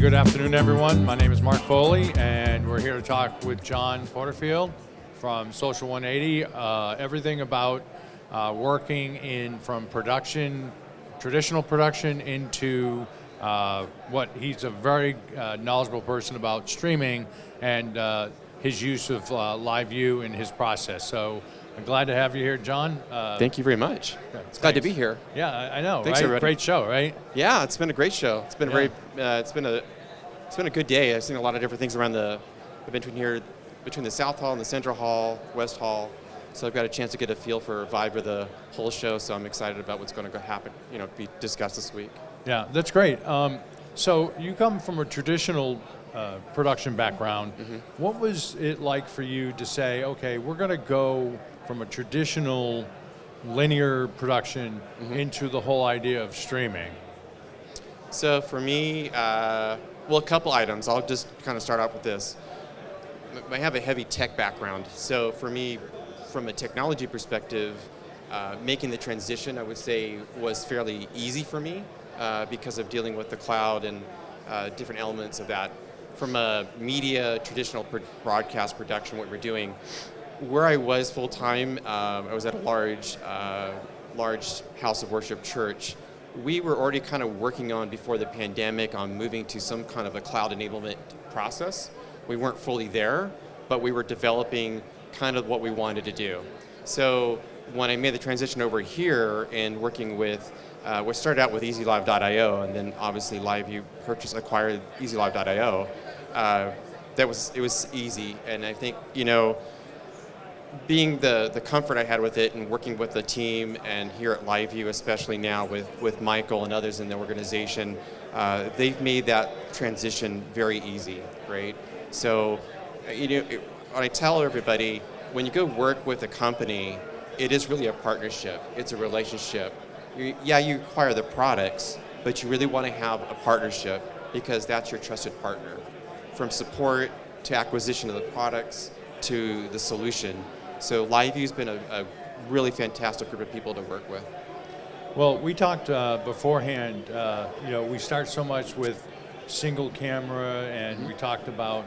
good afternoon, everyone. My name is Mark Foley, and we're here to talk with John Porterfield from Social 180. Everything about working from production, traditional production, into what he's a very knowledgeable person about streaming and his use of LiveU in his process. So I'm glad to have you here, John. Thank you very much. It's glad to be here. Yeah, I know. Thanks, right? everybody. Great show, right? Yeah, it's been a great show. It's been it's been a good day. I've seen a lot of different things around between the South Hall and the Central Hall, West Hall. So I've got a chance to get a feel for vibe of the whole show. So I'm excited about what's going to happen. Be discussed this week. Yeah, that's great. So you come from a traditional production background. Mm-hmm. What was it like for you to say, okay, we're going to go from a traditional linear production into the whole idea of streaming? So for me, a couple items. I'll just kind of start off with this. I have a heavy tech background. So for me, from a technology perspective, making the transition, I would say, was fairly easy for me because of dealing with the cloud and different elements of that. From a media, traditional broadcast production, what we're doing, where I was full-time, I was at a large house of worship church. We were already kind of working on, before the pandemic, on moving to some kind of a cloud enablement process. We weren't fully there, but we were developing kind of what we wanted to do. So when I made the transition over here and working with, we started out with EasyLive.io, and then obviously LiveU acquired EasyLive.io. It was easy, and I think, being the comfort I had with it and working with the team and here at LiveU, especially now with Michael and others in the organization, they've made that transition very easy, right? So, when I tell everybody, when you go work with a company, it is really a partnership. It's a relationship. You acquire the products, but you really want to have a partnership because that's your trusted partner. From support to acquisition of the products to the solution. So LiveU's been a really fantastic group of people to work with. Well, we talked beforehand, we start so much with single camera, and we talked about,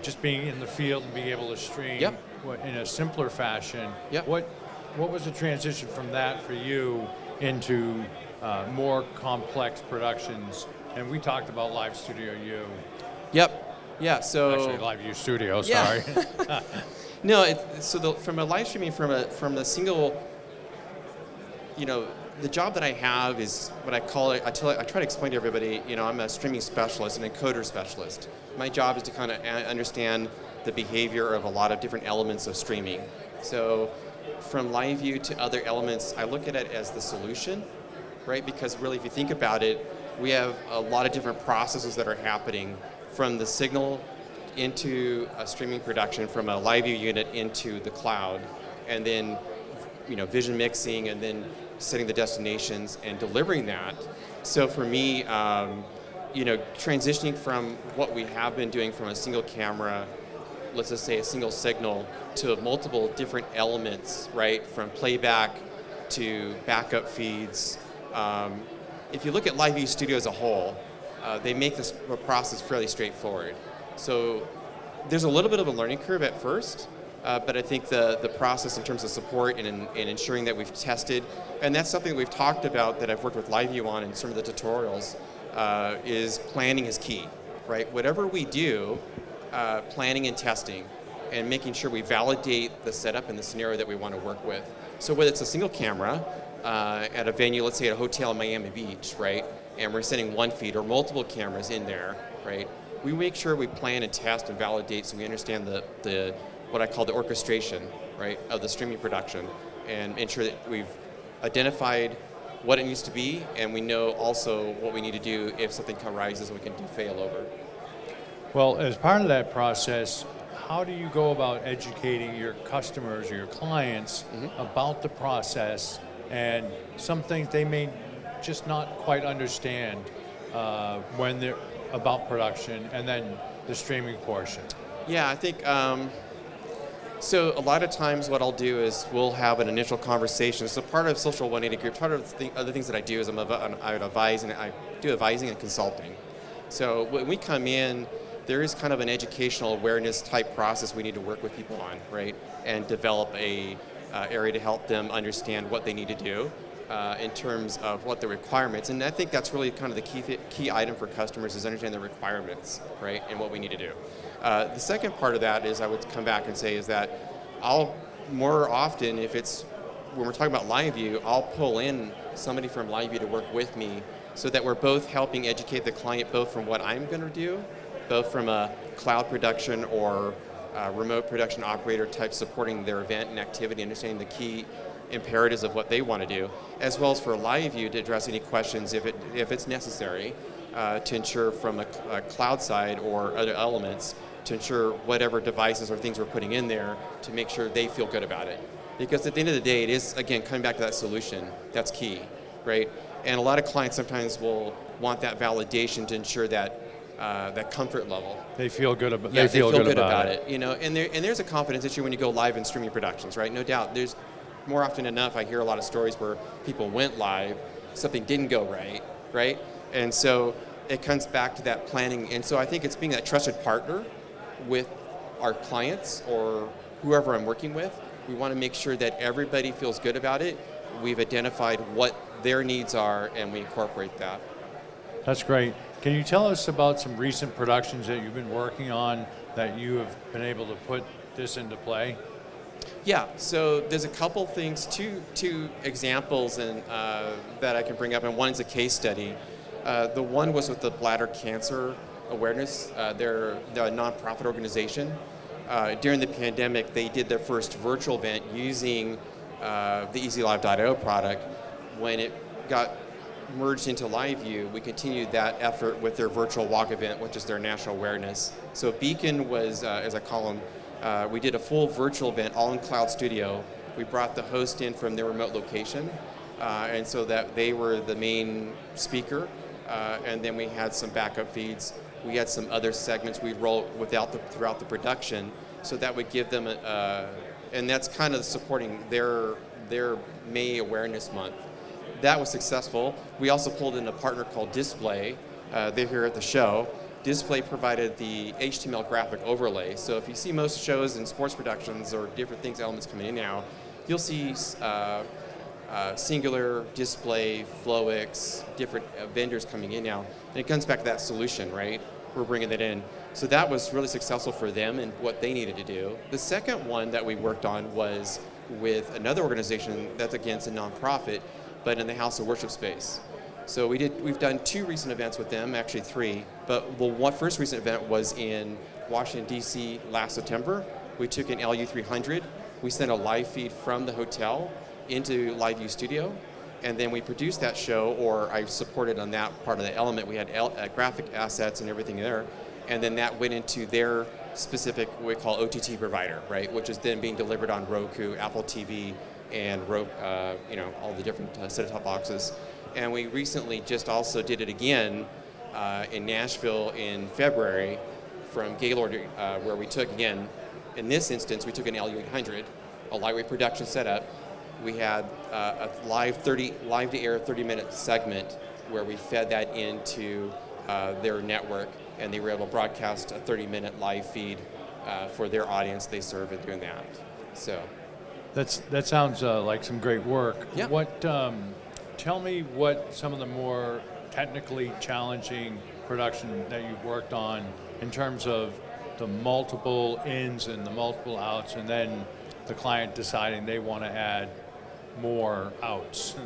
just being in the field and being able to stream in a simpler fashion. Yep. What was the transition from that for you into more complex productions? And we talked about LiveU Studio U. Yep. Yeah. So actually, LiveU Studio. Sorry. No. From a live streaming, from the single, the job that I have is what I call it. I try to explain to everybody. I'm a streaming specialist, an encoder specialist. My job is to kind of understand the behavior of a lot of different elements of streaming. So from LiveU to other elements, I look at it as the solution, right? Because really, if you think about it, we have a lot of different processes that are happening from the signal into a streaming production, from a LiveU unit into the cloud, and then vision mixing, and then setting the destinations and delivering that. So for me, transitioning from what we have been doing from a single camera, let's just say a single signal, to multiple different elements, right? From playback to backup feeds. If you look at LiveU Studio as a whole, they make this process fairly straightforward. So there's a little bit of a learning curve at first, but I think the process in terms of support and ensuring that we've tested, and that's something that we've talked about that I've worked with LiveU on in some of the tutorials, is planning is key, right? Whatever we do, planning and testing, and making sure we validate the setup and the scenario that we want to work with. So whether it's a single camera at a venue, let's say at a hotel in Miami Beach, right? And we're sending one feed or multiple cameras in there, right? We make sure we plan and test and validate so we understand the what I call the orchestration, right, of the streaming production, and ensure that we've identified what it needs to be, and we know also what we need to do if something arises, we can do failover. Well, as part of that process, how do you go about educating your customers or your clients about the process and some things they may just not quite understand when they're about production and then the streaming portion? Yeah, I think so a lot of times what I'll do is we'll have an initial conversation. So part of Social 180 Group, part of the other things that I do is I do advising and consulting. So when we come in, there is kind of an educational awareness type process we need to work with people on, right? And develop a area to help them understand what they need to do in terms of what the requirements. And I think that's really kind of the key item for customers is understand the requirements, right? And what we need to do. The second part of that is I would come back and say is that I'll more often, if it's when we're talking about LiveU, I'll pull in somebody from LiveU to work with me so that we're both helping educate the client both from what I'm going to do, both from a cloud production or remote production operator type supporting their event and activity, understanding the key imperatives of what they want to do, as well as for LiveU to address any questions if it's necessary to ensure from a cloud side or other elements to ensure whatever devices or things we're putting in there to make sure they feel good about it. Because at the end of the day, it is, again, coming back to that solution, that's key, right? And a lot of clients sometimes will want that validation to ensure that that comfort level. They feel good about. Yeah, they feel good about it. You know, and there's a confidence issue when you go live in streaming productions, right? No doubt. There's more often enough, I hear a lot of stories where people went live, something didn't go right, right? And so it comes back to that planning. And so I think it's being that trusted partner with our clients or whoever I'm working with. We want to make sure that everybody feels good about it. We've identified what their needs are, and we incorporate that. That's great. Can you tell us about some recent productions that you've been working on that you have been able to put this into play? Yeah, so there's a couple things, two examples and that I can bring up, and one is a case study. The one was with the Bladder Cancer Awareness. They're a nonprofit organization. During the pandemic, they did their first virtual event using the EasyLive.io product. When it got merged into LiveU, we continued that effort with their virtual walk event, which is their national awareness. So Beacon was, as I call them, we did a full virtual event all in Cloud Studio. We brought the host in from their remote location, and so that they were the main speaker, and then we had some backup feeds. We had some other segments we'd roll throughout the production, so that would give them, and that's kind of supporting their May Awareness Month. That was successful. We also pulled in a partner called Display. They're here at the show. Display provided the HTML graphic overlay. So if you see most shows and sports productions or different things, elements coming in now, you'll see Singular, Display, Flowix, different vendors coming in now. And it comes back to that solution, right? We're bringing that in. So that was really successful for them and what they needed to do. The second one that we worked on was with another organization that's, again, it's a nonprofit, but in the House of Worship space. So we've done 2 recent events with them, actually 3, but the first recent event was in Washington, D.C. last September. We took an LU300. We sent a live feed from the hotel into LiveU Studio, and then we produced that show, or I supported on that part of the element. We had graphic assets and everything there, and then that went into their specific, what we call OTT provider, right, which is then being delivered on Roku, Apple TV, and all the different set-top boxes. And we recently just also did it again in Nashville in February from Gaylord, where we took, again, in this instance, we took an LU800, a lightweight production setup. We had a live-to-air 30-minute segment where we fed that into their network, and they were able to broadcast a 30-minute live feed for their audience they serve in doing that. So. That sounds like some great work. Yeah. Tell me what some of the more technically challenging production that you've worked on in terms of the multiple ins and the multiple outs, and then the client deciding they want to add more outs,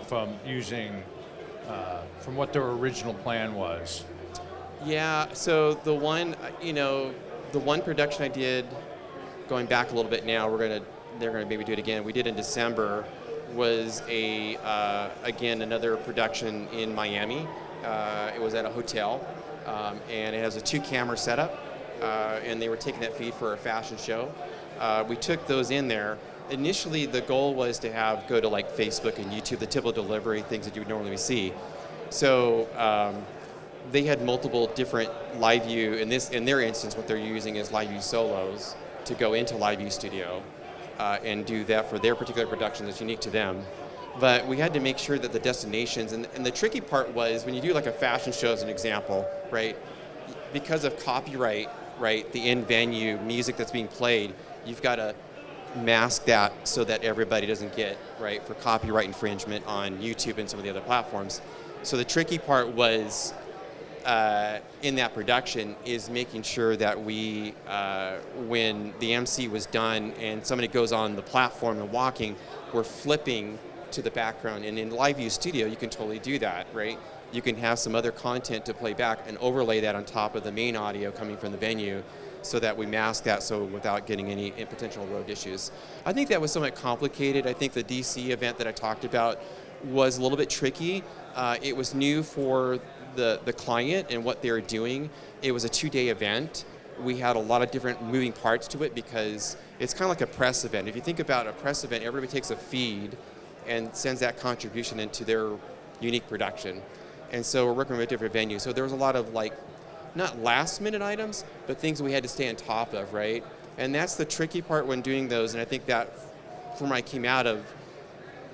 from using, from what their original plan was. Yeah, so the one production I did, going back a little bit now, they're going to maybe do it again. We did in December, was again another production in Miami. It was at a hotel, and it has a 2-camera setup, and they were taking that feed for a fashion show. We took those in there. Initially, the goal was to go to like Facebook and YouTube, the typical delivery things that you would normally see. So they had multiple different LiveU. In their instance, what they're using is LiveU Solos to go into LiveU Studio and do that for their particular production that's unique to them. But we had to make sure that the destinations, and the tricky part was when you do like a fashion show as an example, right? Because of copyright, right, the in-venue music that's being played, you've got to mask that so that everybody doesn't get, right, for copyright infringement on YouTube and some of the other platforms. So the tricky part was in that production is making sure that we, when the MC was done and somebody goes on the platform and walking, we're flipping to the background. And in LiveU Studio, you can totally do that, right? You can have some other content to play back and overlay that on top of the main audio coming from the venue so that we mask that so without getting any potential road issues. I think that was somewhat complicated. I think the DC event that I talked about was a little bit tricky. It was new for the client and what they were doing. It was a 2-day event. We had a lot of different moving parts to it because it's kind of like a press event. If you think about a press event, everybody takes a feed and sends that contribution into their unique production. And so we're working with different venues. So there was a lot of like, not last minute items, but things that we had to stay on top of, right? And that's the tricky part when doing those. And I think that from when I came out of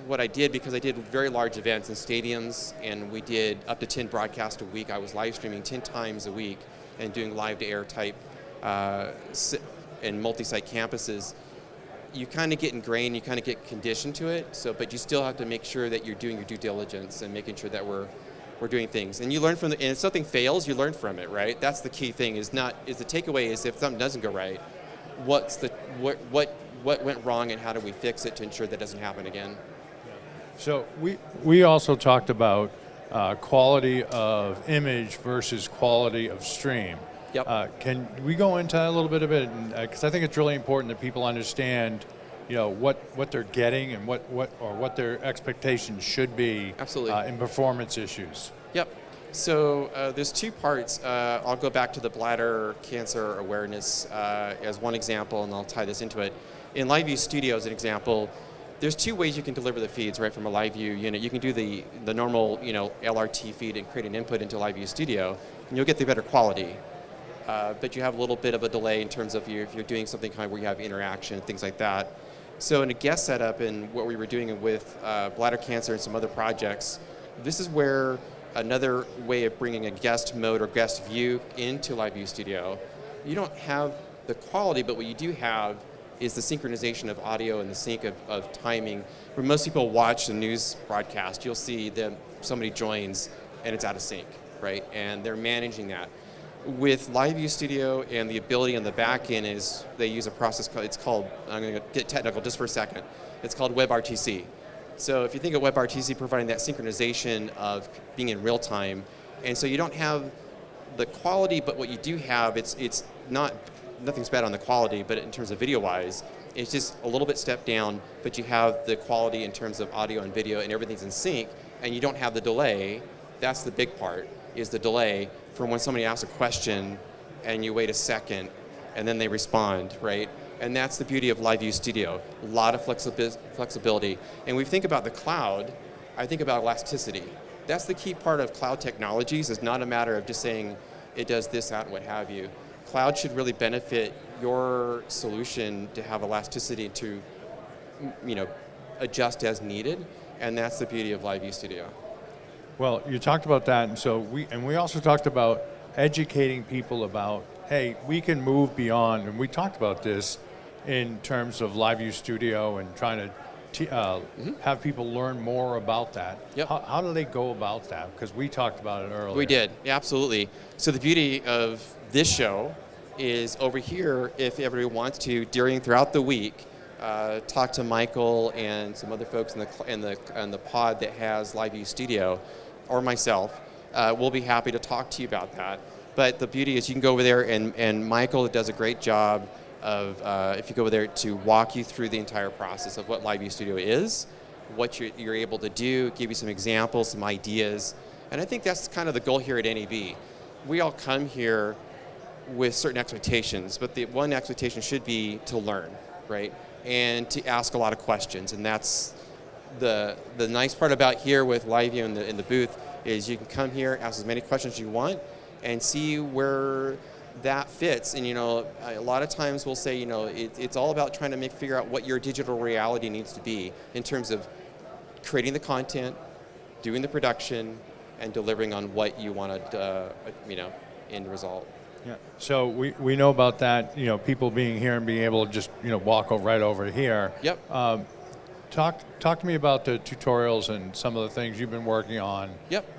what I did, because I did very large events in stadiums and we did up to 10 broadcasts a week. I was live streaming 10 times a week and doing live to air type and multi-site campuses. You kind of get ingrained, you kind of get conditioned to it. So, but you still have to make sure that you're doing your due diligence and making sure that we're doing things. And you learn from and if something fails, you learn from it, right? That's the key thing. Is the takeaway is if something doesn't go right, what went wrong and how do we fix it to ensure that doesn't happen again? So we also talked about quality of image versus quality of stream. Yep. Can we go into that a little bit of it? Because I think it's really important that people understand, what they're getting and what their expectations should be. Absolutely. In performance issues. Yep. So there's two parts. I'll go back to the bladder cancer awareness as one example, and I'll tie this into it. In LiveU Studio, as an example, there's two ways you can deliver the feeds right from a LiveU unit. You can do the normal LRT feed and create an input into LiveU Studio, and you'll get the better quality. But you have a little bit of a delay in terms of if you're doing something kind of where you have interaction, things like that. So in a guest setup and what we were doing with bladder cancer and some other projects, this is where another way of bringing a guest mode or guest view into LiveU Studio. You don't have the quality, but what you do have is the synchronization of audio and the sync of timing. When most people watch the news broadcast, you'll see that somebody joins and it's out of sync, right? And they're managing that. With LiveU Studio and the ability on the back end is they use a process called, I'm going to get technical just for a second, it's called WebRTC. So if you think of WebRTC providing that synchronization of being in real time, and so you don't have the quality, but what you do have, it's not, nothing's bad on the quality, but in terms of video-wise, it's just a little bit stepped down, but you have the quality in terms of audio and video and everything's in sync, and you don't have the delay. That's the big part, is the delay from when somebody asks a question and you wait a second and then they respond, right? And that's the beauty of LiveU Studio. A lot of flexibility. And when we think about the cloud, I think about elasticity. That's the key part of cloud technologies. It's not a matter of just saying it does this, that, and what have you. Cloud should really benefit your solution to have elasticity to, adjust as needed. And that's the beauty of LiveU Studio. Well, you talked about that, and so we also talked about educating people about, hey, we can move beyond, and we talked about this in terms of LiveU Studio and trying to have people learn more about that. Yep. How do they go about that? Because we talked about it earlier. We did, yeah, absolutely. So the beauty of this show is over here, if everybody wants to, throughout the week, talk to Michael and some other folks in the pod that has LiveU Studio, or myself. We'll be happy to talk to you about that. But the beauty is you can go over there, and Michael does a great job of, if you go over there, to walk you through the entire process of what LiveU Studio is, what you're able to do, give you some examples, some ideas. And I think that's kind of the goal here at NAB. We all come here with certain expectations, but the one expectation should be to learn, right? And to ask a lot of questions. And that's the nice part about here with LiveU in the booth is you can come here, ask as many questions as you want, and see where that fits. And a lot of times we'll say, it's all about trying to figure out what your digital reality needs to be in terms of creating the content, doing the production, and delivering on what you want to, end result. Yeah. So we know about that, people being here and being able to just, walk right over here. Yep. Talk to me about the tutorials and some of the things you've been working on. Yep.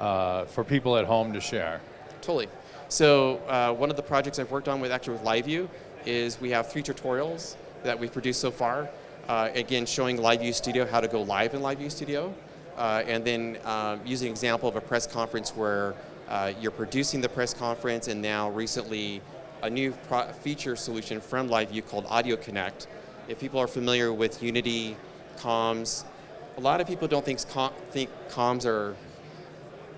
For people at home to share. Totally. So one of the projects I've worked on with LiveU is we have 3 tutorials that we've produced so far. Again, showing LiveU Studio how to go live in LiveU Studio, and then using an example of a press conference where you're producing the press conference, and now recently a new feature solution from LiveU called Audio Connect. If people are familiar with Unity, comms, a lot of people don't think comms are.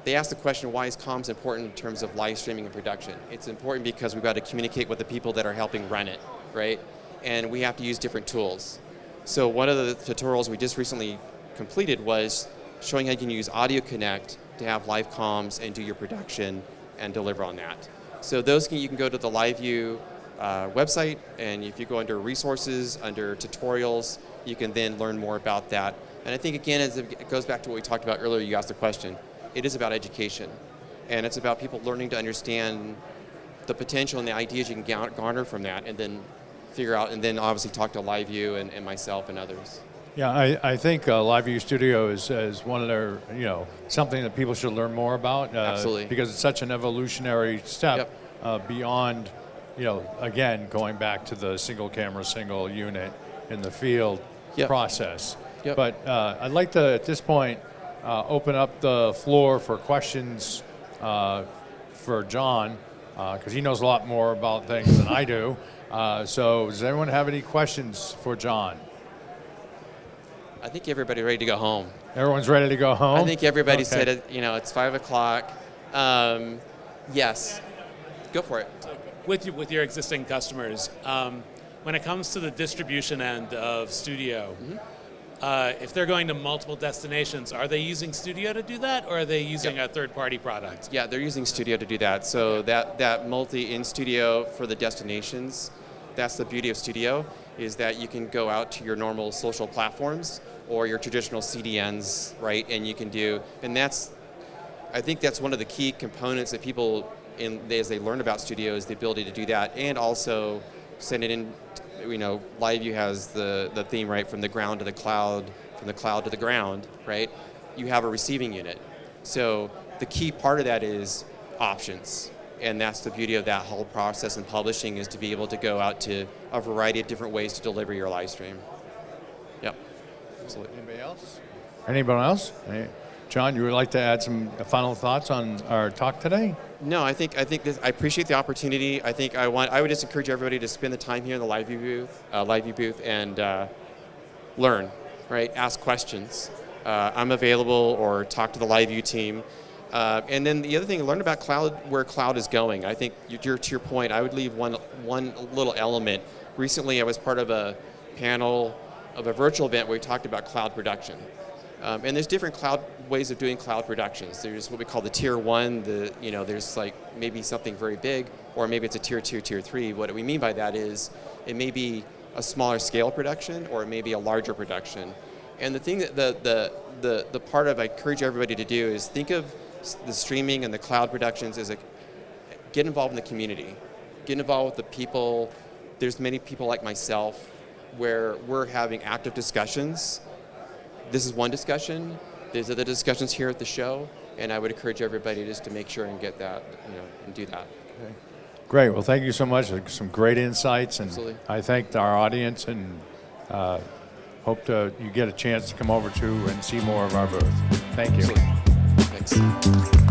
They ask the question, why is comms important in terms of live streaming and production? It's important because we've got to communicate with the people that are helping run it, right? And we have to use different tools. So one of the tutorials we just recently completed was showing how you can use Audio Connect to have live comms and do your production and deliver on that. So those you can go to the LiveU website, and if you go under resources, under tutorials, you can then learn more about that. And I think, again, as it goes back to what we talked about earlier, you asked the question, it is about education. And it's about people learning to understand the potential and the ideas you can garner from that, and then figure out, and then obviously talk to LiveU and myself and others. Yeah, I think LiveU Studio is one of their, something that people should learn more about. Absolutely. Because it's such an evolutionary step Yep. Beyond, again, going back to the single camera, single unit in the field Yep. process. Yep. But I'd like to, at this point, open up the floor for questions for John, because he knows a lot more about things than I do. So does anyone have any questions for John? I think everybody's ready to go home. Everyone's ready to go home? I think everybody Okay. said it, it's 5 o'clock. Yes, go for it. With your existing customers, when it comes to the distribution end of Studio, if they're going to multiple destinations, are they using Studio to do that, or are they using a third-party product? Yeah, they're using Studio to do that. So that multi-in Studio for the destinations, that's the beauty of Studio, is that you can go out to your normal social platforms or your traditional CDNs, right? And you can do, and I think that's one of the key components that people, as they learn about Studio, is the ability to do that, and also send it in. LiveU has the theme, right, from the ground to the cloud, from the cloud to the ground, right? You have a receiving unit. So the key part of that is options. And that's the beauty of that whole process in publishing, is to be able to go out to a variety of different ways to deliver your live stream. Yep, absolutely. Anybody else? Anyone else? John, you would like to add some final thoughts on our talk today? No, I think this, I appreciate the opportunity. I think I would just encourage everybody to spend the time here in the LiveU booth, and learn, right? Ask questions. I'm available, or talk to the LiveU team. And then the other thing, learn about cloud, where cloud is going. I think to your point, I would leave one little element. Recently, I was part of a panel of a virtual event where we talked about cloud production. And there's different ways of doing cloud productions. There's what we call the tier 1. There's like maybe something very big, or maybe it's a tier 2, tier 3. What we mean by that is it may be a smaller scale production, or it may be a larger production. And the thing that the part of I encourage everybody to do is think of the streaming and the cloud productions as get involved in the community, get involved with the people. There's many people like myself where we're having active discussions. This is one discussion. There's other discussions here at the show, and I would encourage everybody just to make sure and get that, and do that. Okay. Great. Well, thank you so much. Some great insights, and Absolutely. I thank our audience, and hope you get a chance to come over to and see more of our booth. Thank you. Absolutely. Thanks.